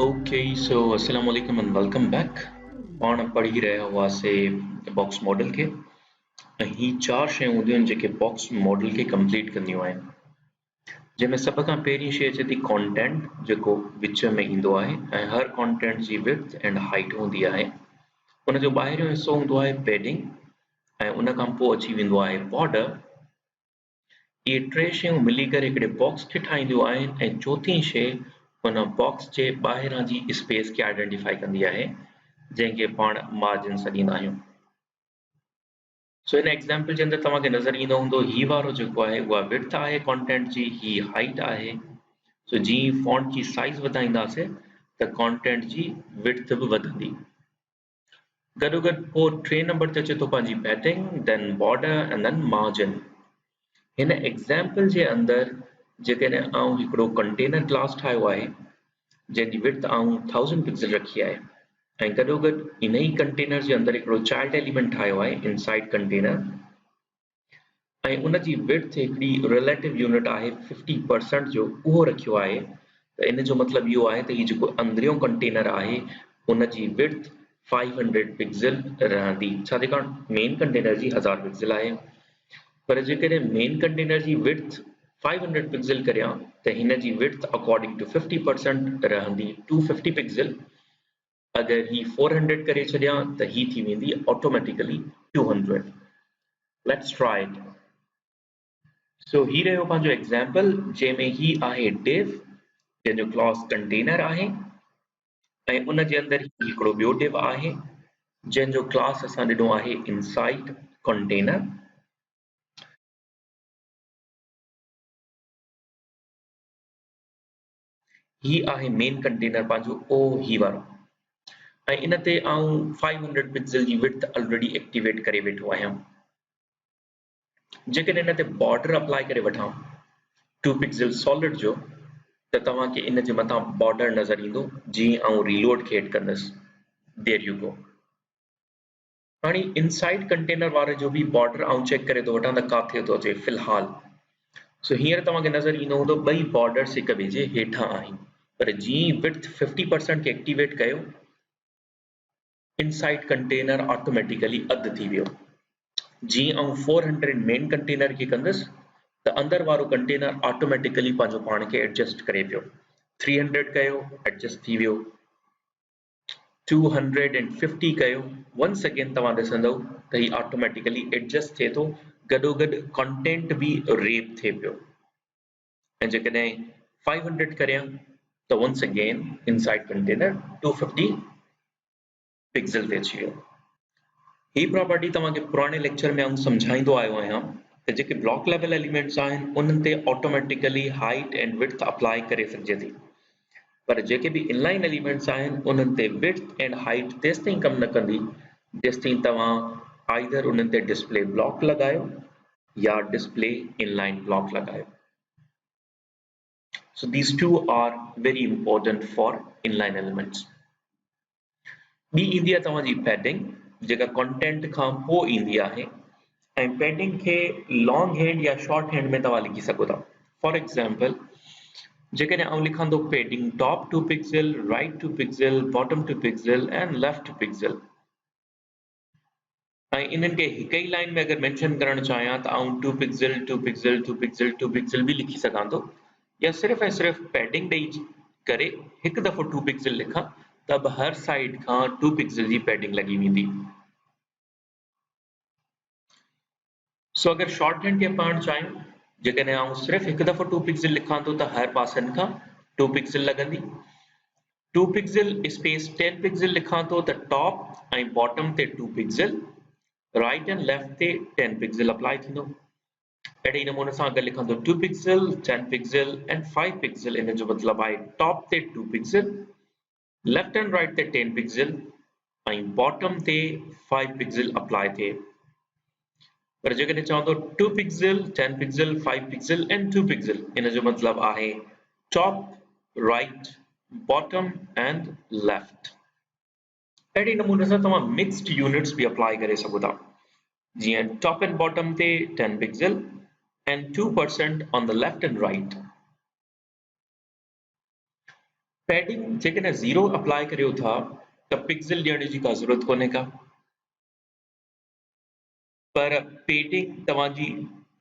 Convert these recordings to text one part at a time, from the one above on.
Okay, so Assalamu alaikum and welcome back. पाण पढ़ी रहिया हुआसीं बॉक्स मॉडल खे ऐं ही चार शयूं हूंदियूं आहिनि जेके बॉक्स मॉडल खे कंप्लीट कंदियूं आहिनि जंहिंमें सभ खां पहिरीं शइ अचे थी कंटेंट जेको विच में ईंदो आहे ऐं हर कंटेंट जी विड्थ एंड हाइट हूंदी आहे उन जो ॿाहिरियों हिसो हूंदो आहे पैडिंग ऐं उन खां पोइ अची वेंदो आहे बॉर्डर। इहे टे शयूं मिली करे हिकिड़े बॉक्स खे ठाहींदियूं आहिनि ऐं चोथीं शइ हुन बॉक्स जे ॿाहिरां जी स्पेस खे आइडेंटिफाई कंदी आहे जंहिंखे पाण मार्जिन सॾींदा आहियूं। सो हिन एग्ज़ाम्पल जे अंदरि तव्हांखे नज़र ईंदो हूंदो ही वारो जेको आहे उहा विड्थ आहे कंटेंट जी, ही हाइट आहे। सो जीअं फॉन्ट जी साइज़ वधाईंदासीं त कंटेंट जी विड्थ बि वधंदी। गॾोगॾु पोइ टे नंबर ते अचे थो पंहिंजी padding, then border and then margin. हिन एग्ज़ाम्पल जे अंदरि जेकॾहिं आउं हिकिड़ो कंटेनर क्लास ठाहियो आहे जंहिंजी विड्थ आउं 1000 पिक्सल रखी आहे ऐं गॾोगॾु इन ई कंटेनर जे अंदरि हिकिड़ो चाइल्ड एलिमेंट ठाहियो आहे इनसाइड कंटेनर ऐं उन जी विड्थ हिकिड़ी रिलेटिव यूनिट आहे 50% जो उहो रखियो आहे त इन जो मतिलबु इहो आहे त हीउ जेको अंदरियों कंटेनर आहे उन जी विड्थ 500 पिक्सल रहंदी। छाजे कारण मेन कंटेनर जी 1000 पिक्सल आहे पर जेकॾहिं मेन कंटेनर जी विड्थ 500 पिक्सल करियां त हिन जी विड्थ अकॉर्डिंग टू 50% रहंदी 250 पिक्सल। अगर ही 400 करे छॾियां त ही थी वेंदी automatically 200। Let's try it. So ही रहियो पंहिंजो एग्ज़ाम्पल जंहिंमें ही आहे div जंहिंजो क्लास कंटेनर आहे ऐं उन जे अंदरि हिकिड़ो ॿियो div आहे जंहिंजो क्लास असां ॾिनो आहे इनसाइड कंटेनर। ही आहे मेन कंटेनर पंहिंजो ओ ही वारो ऐं इन ते आउं 500 पिक्सल जी विड्थ ऑलरेडी एक्टिवेट करे वेठो आहियां। जेकॾहिं इन ते बॉर्डर अप्लाई करे वठां 2 पिक्सल सॉलिड जो त तव्हांखे इन जे मथां बॉर्डर नज़र ईंदो जीअं आउं रीलोड खे हिट कंदुसि। There you go. हाणे इनसाइड कंटेनर वारे जो बि बॉर्डर आउं चेक करे थो वठां त काथे थो अचे फ़िलहाल। सो हींअर तव्हांखे नज़र ईंदो हूंदो ॿई बॉर्डर्स हिक ॿिए जे हेठां आहिनि पर जीअं विड्थ 50% खे एक्टिवेट कयो इनसाइड कंटेनर ऑटोमेटिकली अधु थी वियो। जीअं आउं 400 मेन कंटेनर खे कंदुसि त अंदर वारो कंटेनर ऑटोमेटिकली पंहिंजो पाण खे एडजस्ट करे पियो। 300 कयो एडजस्ट थी वियो, 250 कयो वंस अगेन तव्हां ॾिसंदव त ही ऑटोमेटिकली एडजस्ट थिए थो, गॾोगॾु कंटेंट बि रेप थिए पियो। ऐं जेकॾहिं 500 करियां त once again inside container 250 pixel ते अची वियो। ही प्रॉपर्टी तव्हांखे पुराणे लेक्चर में आउं सम्झाईंदो आयो आहियां त जेके ब्लॉक लेवल एलिमेंट्स आहिनि उन्हनि ते automatically height and width apply करे सघिजे थी पर जेके बि इनलाइन एलिमेंट्स आहिनि उन्हनि ते विड्थ एंड हाइट तेसिताईं कमु न कंदी जेसिताईं तव्हां आइदर उन्हनि ते डिस्प्ले ब्लॉक लॻायो या डिस्प्ले इनलाइन ब्लॉक लॻायो। So these two are very important for inline elements. ॿी ईंदी आहे तव्हांजी पैडिंग जेका कंटेंट खां पोइ ईंदी आहे ऐं पैडिंग खे लॉन्ग हैंड या शॉर्ट हैंड में तव्हां लिखी सघो था। फॉर एग्जांपल जेकॾहिं आउं लिखां थो padding top 2 pixel, right 2 pixel, bottom 2 pixel and left 2 pixel ऐं इन्हनि खे हिक ई लाइन में अगर मेंशन करणु चाहियां त आउं 2 पिक्सल 2 पिक्सल 2 पिक्सल 2 पिक्सल बि लिखी सघां थो या सिर्फ़ ऐं सिर्फ़ पैडिंग ॾेई करे हिकु दफ़ो 2 पिक्सल लिखां त बि हर साइड खां 2 पिक्सल जी पैडिंग लॻी वेंदी। सो अगर शॉर्ट हैंड खे पाण चाहियूं जेकॾहिं आउं सिर्फ़ हिकु दफ़ो 2 पिक्सल लिखां थो त हर पासनि खां 2 पिक्सल लॻंदी। 2 पिक्सल स्पेस 10 पिक्सल लिखां थो त टॉप ऐं बॉटम ते 2 पिक्सल, राइट एंड लेफ्ट ते 10 पिक्सल अप्लाई थींदो। अहिड़े नमूने सां अगर लिखां थो 2 पिक्सल 10 पिक्सल एंड 5 पिक्सल इन जो मतिलबु आहे टॉप ते 2 पिक्सल, लेफ्ट एंड राइट ते 10 पिक्सल ऐं बॉटम ते 5 पिक्सल अप्लाई थिए। पर जेकॾहिं चवां थो 2 pixel 10 pixel 5 pixel and 2 pixel इन जो मतिलबु आहे top, right, bottom and left. अहिड़े नमूने सां तव्हां मिक्स्ड यूनिट्स बि अप्लाई करे सघो था जीअं टॉप एंड बॉटम ते 10 pixel and 2% on the left and right. Padding जेकॾहिं 0 अप्लाई करियो था त पिक्सल ॾियण जी का ज़रूरत कोन्हे का, पर पेडिंग तव्हांजी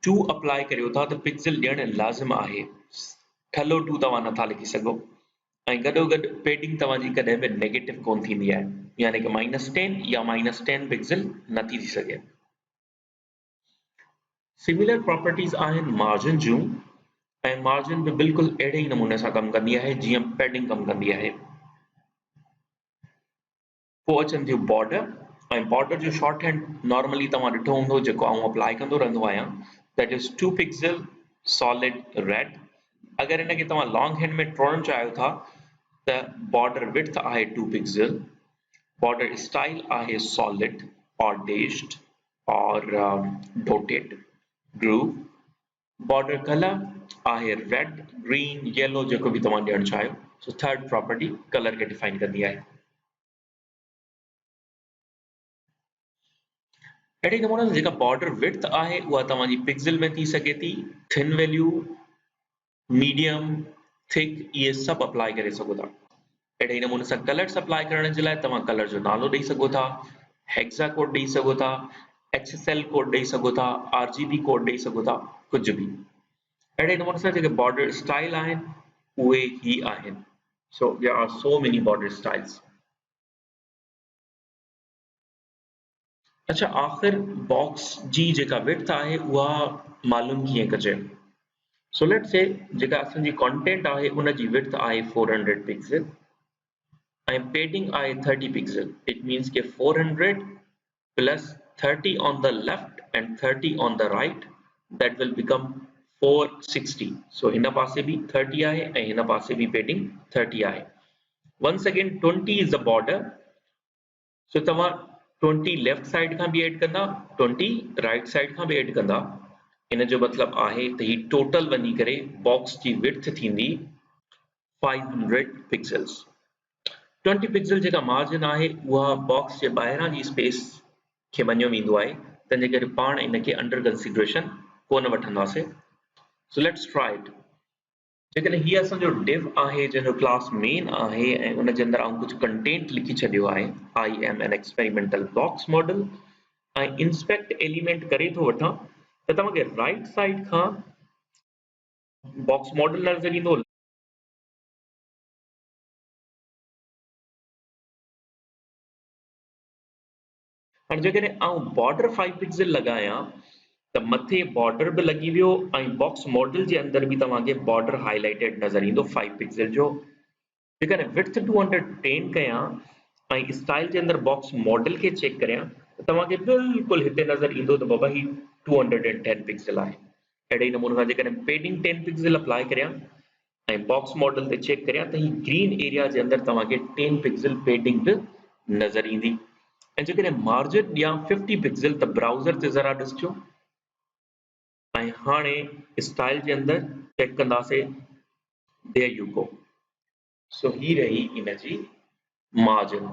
2 अप्लाई करियो था त पिक्सल ॾियणु लाज़िम आहे। ठलो 2 तव्हां नथा लिखी सघो। ऐं गॾोगॾु पेडिंग तव्हांजी कॾहिं बि नेगेटिव कोन थींदी आहे, यानी कि -10 या -10 पिक्सल न थी सघे। सिमिलर प्रॉपर्टीज़ आहिनि मार्जिन जूं, ऐं मार्जिन बि बिल्कुलु अहिड़े ई नमूने सां कमु कंदी आहे जीअं पैडिंग कमु कंदी आहे। पोइ अचनि थियूं बॉर्डर, ऐं बॉर्डर जो शॉर्ट हैंड नॉर्मली तव्हां ॾिठो हूंदो, जेको आउं अप्लाई कंदो रहंदो आहियां, that is 2 pixel solid red. अगरि हिनखे तव्हां लॉन्ग हैंड में टोड़णु चाहियो था त बॉर्डर विड्थ आहे 2 पिक्सल, बॉर्डर स्टाइल आहे सॉलिड और डैश्ड और डॉटेड ग्रूव, बॉर्डर कलर आहे रेड, ग्रीन, येलो, जेको बि तव्हां ॾियणु चाहियो। सो थर्ड प्रॉपर्टी कलर खे डिफाइन कंदी आहे। अहिड़े नमूने जेका बॉर्डर विड्थ आहे उहा तव्हांजी पिक्सल में थी सघे थी, थिन वैल्यू, मीडियम, थिक, इहे सभु अप्लाई करे सघो था। अहिड़े नमूने सां कलर्स अप्लाई करण जे लाइ तव्हां कलर जो नालो ॾेई सघो था, हेक्सा कोड ॾेई सघो था, HSL कोड ॾेई सघो था, RGB कोड ॾेई सघो था, कुझु बि। अहिड़े नमूने सां जेके बॉर्डर स्टाइल आहिनि उहे ही आहिनि। So there are so many border styles. अच्छा, आख़िर बॉक्स जी जेका विड्थ आहे उहा मालूम कीअं कजे? सो लेट्स से जेका असांजी कंटेंट आहे उन जी विड्थ आहे 400 पिक्सल ऐं पेडिंग आहे 30 पिक्सल। इट मीन्स के 400 plus 30 on the left and 30 on the right, that will become 460. So हिन पासे भी 30 आहे ऐं हिन पासे भी पेडिंग 30 आहे। Once again 20 is the border, so तव्हां 20 लेफ्ट साइड खां भी ऐड कंदा, 20 राइट साइड खां भी ऐड कंदा। इन जो मतलब आहे त ही टोटल वञी करे बॉक्स जी विड्थ थींदी 500 पिक्सल्स। 20 पिक्सल जेका मार्जिन आहे उहा बॉक्स जे ॿाहिरां जी स्पेस खे मञियो वेंदो आहे, तंहिंजे करे पाण इनखे अंडर कंसिडरेशन कोन वठंदासीं। सो लेट्स ट्राई इट। जेकॾहिं हीअ असांजो डिव आहे जंहिंजो क्लास मेन आहे ऐं उन जे अंदरि आउं कुझु कंटेंट लिखी छॾियो आहे, I am an experimental box model, ऐं इंस्पेक्ट एलिमेंट करे थो वठां, त तव्हांखे राइट साइड खां बॉक्स मॉडल नज़र ईंदो। हाणे जेकॾहिं आउं बॉर्डर 5 पिक्सल लॻायां त मथे बॉर्डर बि लॻी वियो ऐं बॉक्स मॉडल जे अंदरि बि तव्हांखे बॉर्डर हाईलाइटेड नज़र ईंदो 5 पिक्सल जो। जेकॾहिं विड्थ 210 कयां ऐं स्टाइल जे अंदरि बॉक्स मॉडल खे चेक करियां त तव्हांखे बिल्कुलु हिते नज़र ईंदो त बाबा ही 210 पिक्सल आहे। अहिड़े ई नमूने सां जेकॾहिं पेडिंग 10 पिक्सल अप्लाई करियां ऐं बॉक्स मॉडल ते चेक करियां त ही ग्रीन एरिया जे अंदरि तव्हांखे 10 पिक्सल पेडिंग बि नज़र ईंदी। ऐं जेकॾहिं मार्जिन ॾियां 50 पिक्सल त ब्राउज़र ते ज़रा ॾिसिजो ऐं हाणे स्टाइल जे अंदरि चेक कंदासीं। देयर यू गो। सो ही रही इन जी मार्जिन।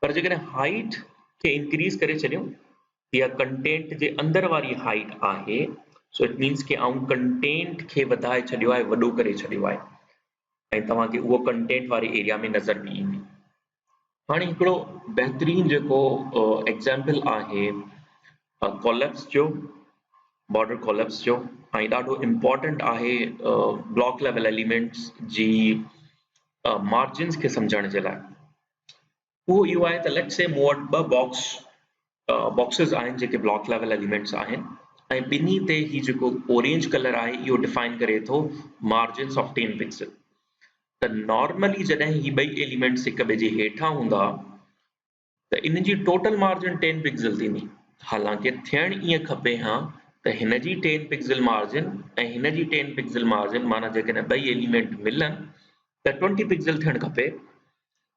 पर जेकॾहिं हाइट खे इंक्रीज़ करे छॾियूं, इहा कंटेंट जे अंदरि वारी हाइट आहे, सो इट मीन्स के आउं कंटेंट खे वधाए छॾियो आहे, वॾो करे छॾियो आहे ऐं तव्हांखे उहो कंटेंट वारे एरिया में नज़र बि ईंदी। हाणे हिकिड़ो बहितरीन जेको एग्ज़ाम्पल आहे कॉलप्स जो, बॉर्डर कॉलप्स जो, ऐं ॾाढो इम्पॉर्टेंट आहे ब्लॉक लेवल एलिमेंट्स जी मार्जिन्स खे सम्झण जे लाइ। उहो इहो आहे त लेट्स से मूं वटि ॿ बॉक्सिस आहिनि जेके ब्लॉक लेवल एलिमेंट्स आहिनि ऐं ॿिन्ही ते ही जेको ऑरेंज कलर आहे इहो डिफाइन करे थो मार्जिन्स ऑफ 10 पिक्सल। त नॉर्मली जॾहिं ही ॿई एलिमेंट्स हिक ॿिए जे हेठां हूंदा त इन जी टोटल मार्जिन 10 पिक्सल थींदी। हालांकि थियण ईअं खपे हा त हिन जी 10 पिक्सल मार्जिन ऐं हिन जी 10 पिक्सल मार्जिन माना जेकॾहिं ॿई एलिमेंट मिलनि त 20 पिक्सल थियणु खपे,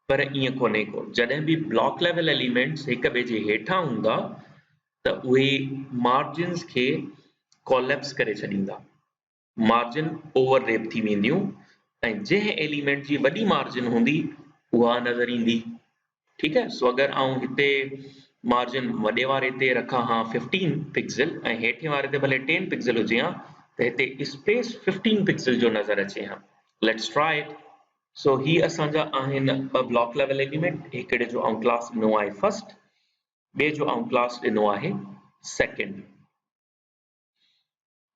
पर ईअं कोन्हे को। जॾहिं बि ब्लॉक लेवल एलिमेंट्स हिक ॿिए जे हेठां हूंदा त उहे मार्जिन्स खे कॉलेप्स करे छॾींदा, मार्जिन ओवरलैप थी वेंदियूं ऐं जंहिं एलिमेंट जी वॾी मार्जिन हूंदी उहा नज़र ईंदी। ठीकु आहे। सो अगरि आउं हिते मार्जिन वॾे वारे ते रखां हा 15 पिक्सल ऐं हेठे वारे ते भले 10 पिक्सल हुजे हा त हिते स्पेस 15 पिक्सल जो नज़र अचे हा। Let's try it. सो ही असांजा आहिनि ॿ ब्लॉक लेवल एलिमेंट, हिकिड़े जो आउं क्लास ॾिनो आहे फर्स्ट, ॿिए जो आउं क्लास ॾिनो आहे सेकंड।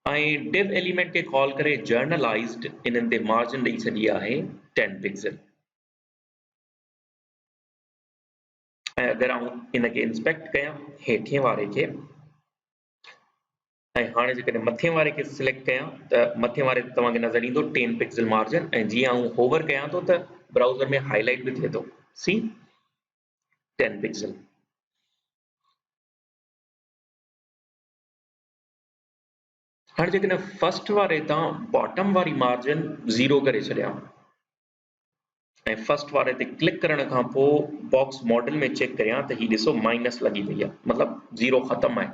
ऐं div एलिमेंट खे कॉल करे जर्नलाइज्ड इन्हनि ते मार्जिन ॾेई छॾी आहे 10 पिक्सल। ऐं अगरि आउं इनखे इंस्पेक्ट कयां हेठिएं वारे खे, ऐं हाणे जेकॾहिं मथे वारे खे सिलेक्ट कयां त मथे वारे ते तव्हांखे नज़र ईंदो 10 पिक्सल मार्जिन, ऐं जीअं आउं होवर कयां थो त ब्राउज़र में हाईलाइट बि थिए थो, सी 10 पिक्सल। हाणे जेकॾहिं फर्स्ट वारे तां बॉटम वारी मार्जिन 0 करे छॾियां ऐं फर्स्ट वारे ते क्लिक करण खां पोइ बॉक्स मॉडल में चेक करियां त ही ॾिसो माइनस लॻी वई आहे, मतिलबु 0 ख़तमु आहे।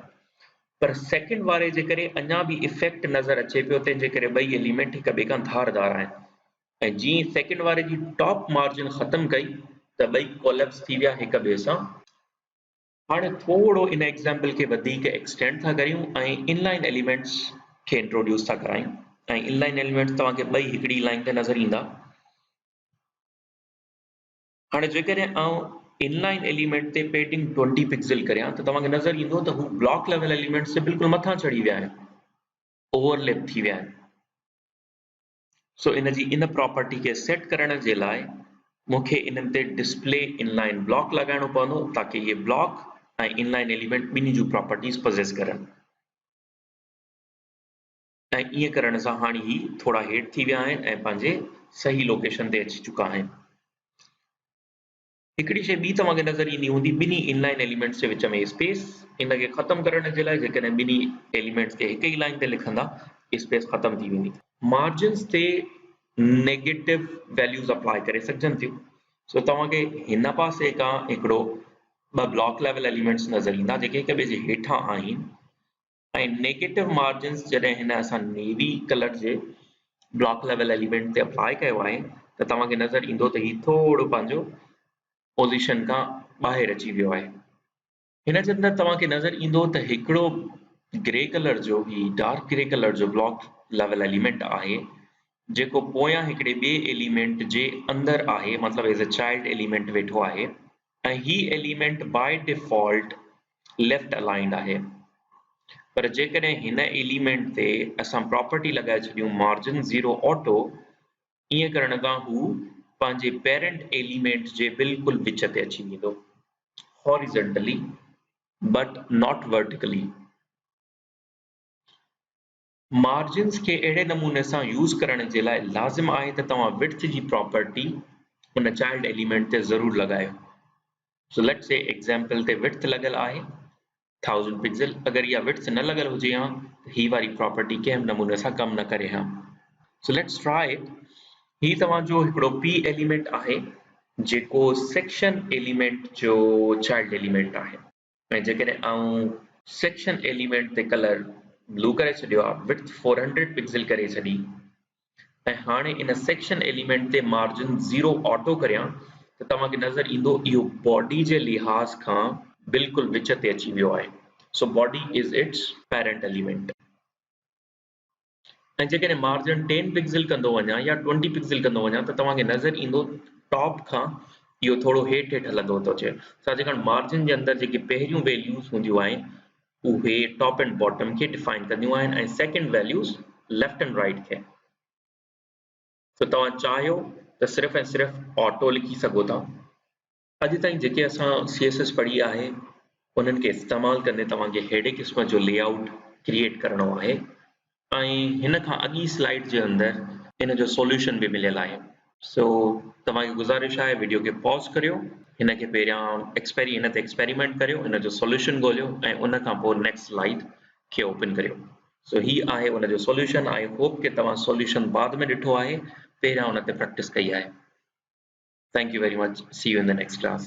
पर सेकंड वारे जे करे अञा बि इफेक्ट नज़र अचे पियो, तंहिंजे करे ॿई एलिमेंट हिक ॿिए खां धारदार आहिनि। ऐं जीअं सेकंड वारे जी टॉप मार्जिन ख़तमु कई त ॿई कोलैप्स थी विया हिक ॿिए सां। हाणे थोरो इन एग्ज़ाम्पल खे वधीक एक्सटेंड था करियूं ऐं इनलाइन एलिमेंट्स खे इंट्रोड्यूस था करायूं। ऐं इनलाइन एलिमेंट्स तव्हांखे ॿई हिकिड़ी लाइन ते नज़र ईंदा। हाणे जेकॾहिं आउं इनलाइन एलिमेंट ते पेडिंग 20 पिक्सल करियां त तव्हांखे नज़र ईंदो त हू ब्लॉक लेवल एलिमेंट्स से बिल्कुलु मथां चढ़ी विया आहिनि, ओवरलैप थी विया आहिनि। सो इन जी इन प्रॉपर्टी खे सेट करण जे लाइ मूंखे इन्हनि ते डिस्प्ले इनलाइन ब्लॉक लॻाइणो पवंदो ताकी इहे ब्लॉक ऐं इनलाइन एलिमेंट ॿिन्ही जूं प्रॉपर्टीज़ पॉसेस करनि। ऐं ईअं करण सां हाणे ही थोड़ा हेठि थी विया आहिनि ऐं पंहिंजे सही लोकेशन ते अची चुका आहिनि। हिकिड़ी शइ ॿी तव्हांखे नज़र ईंदी हूंदी ॿिन्ही इनलाइन एलिमेंट्स जे विच में स्पेस। इनखे ख़तमु करण जे लाइ जेकॾहिं ॿिन्ही एलिमेंट्स खे हिक ई लाइन ते लिखंदा स्पेस ख़तमु थी वेंदी। मार्जिन्स ते नेगेटिव वैल्यूज़ अप्लाई करे सघजनि थियूं। सो तव्हांखे हिन पासे खां हिकिड़ो ॿ ब्लॉक लेवल एलिमेंट्स नज़र ईंदा जेके हिक ॿिए जे हेठां आहिनि, ऐं नेगेटिव मार्जिन्स जॾहिं हिन असां नेवी कलर जे ब्लॉक लेवल एलिमेंट ते अप्लाई कयो आहे त तव्हांखे नज़र ईंदो त ही थोरो पंहिंजो पोज़ीशन खां ॿाहिरि अची वियो आहे। हिन जे अंदरि तव्हांखे नज़र ईंदो त हिकिड़ो ग्रे कलर जो ही डार्क ग्रे कलर जो ब्लॉक लेवल एलिमेंट आहे जेको पोयां हिकिड़े ॿिए एलिमेंट जे अंदरि आहे, मतिलबु एज़ अ चाइल्ड एलिमेंट वेठो आहे। ऐं ही element by default left aligned आहे। पर जेकॾहिं हिन एलिमेंट ते असां प्रॉपर्टी लॻाए छॾियूं मार्जिन 0 ऑटो, ईअं करण खां हू पंहिंजे पेरेंट एलिमेंट जे बिल्कुलु विच ते अची वेंदो, horizontally but not vertically. Margins खे अहिड़े नमूने सां यूज़ करण जे लाइ लाज़िम आहे त तव्हां विड्थ जी प्रॉपर्टी उन चाइल्ड एलिमेंट ते ज़रूर लगायो। सो लेट्स से एग्जांपल ते विड्थ लॻल आहे 1000 पिक्सल, अगर इहा विड्थ न लॻल हुजे हा त ही वारी प्रॉपर्टी कंहिं नमूने सां कम न करे हा। So let's try it. ही तव्हांजो हिकिड़ो पी एलिमेंट आहे जेको सेक्शन एलिमेंट जो चाइल्ड एलिमेंट आहे। ऐं जेकॾहिं आउं सेक्शन एलिमेंट ते कलर ब्लू करे छॾियो आहे, विड्थ 400 पिक्सल करे छॾी, ऐं हाणे इन सेक्शन एलिमेंट ते मार्जिन 0 ऑटो करियां त तव्हांखे नज़र ईंदो इहो बॉडी जे लिहाज़ खां बिल्कुलु विच ते अची वियो आहे। So body is it's parent element. ऐं जेकॾहिं मार्जिन 10 पिक्सल कंदो वञा या 20 पिक्सल कंदो वञा त तव्हांखे नज़र ईंदो टॉप खां इहो थोरो हेठि हलंदो थो अचे। छाकाणि मार्जिन जे अंदरि जेके पहिरियूं वैल्यूज़ हूंदियूं आहिनि उहे टॉप एंड बॉटम खे डिफाइन कंदियूं आहिनि ऐं second values left and right खे। सो तव्हां चाहियो त सिर्फ़ु ऐं सिर्फ़ु ऑटो लिखी सघो था। अॼु ताईं जेके असां CSS पढ़ी आहे उन्हनि खे इस्तेमालु कंदे तव्हांखे अहिड़े क़िस्म जो लेआउट क्रिएट करणो आहे। ऐं हिन खां अॻी स्लाइड जे अंदरि इन जो सॉल्यूशन बि मिलियल आहे। सो तव्हांखे गुज़ारिश आहे वीडियो खे पॉज़ करियो, हिन खे पहिरियां हिन ते एक्सपेरिमेंट करियो, हिन जो सॉल्यूशन ॻोल्हियो ऐं उन खां पोइ नेक्स्ट स्लाइड खे ओपन करियो। सो ही आहे उन जो सॉल्यूशन। आई होप कि तव्हां सॉल्यूशन बाद में ॾिठो आहे, पहिरियां उन ते प्रैक्टिस कई आहे। Thank you very much. See you in the next class.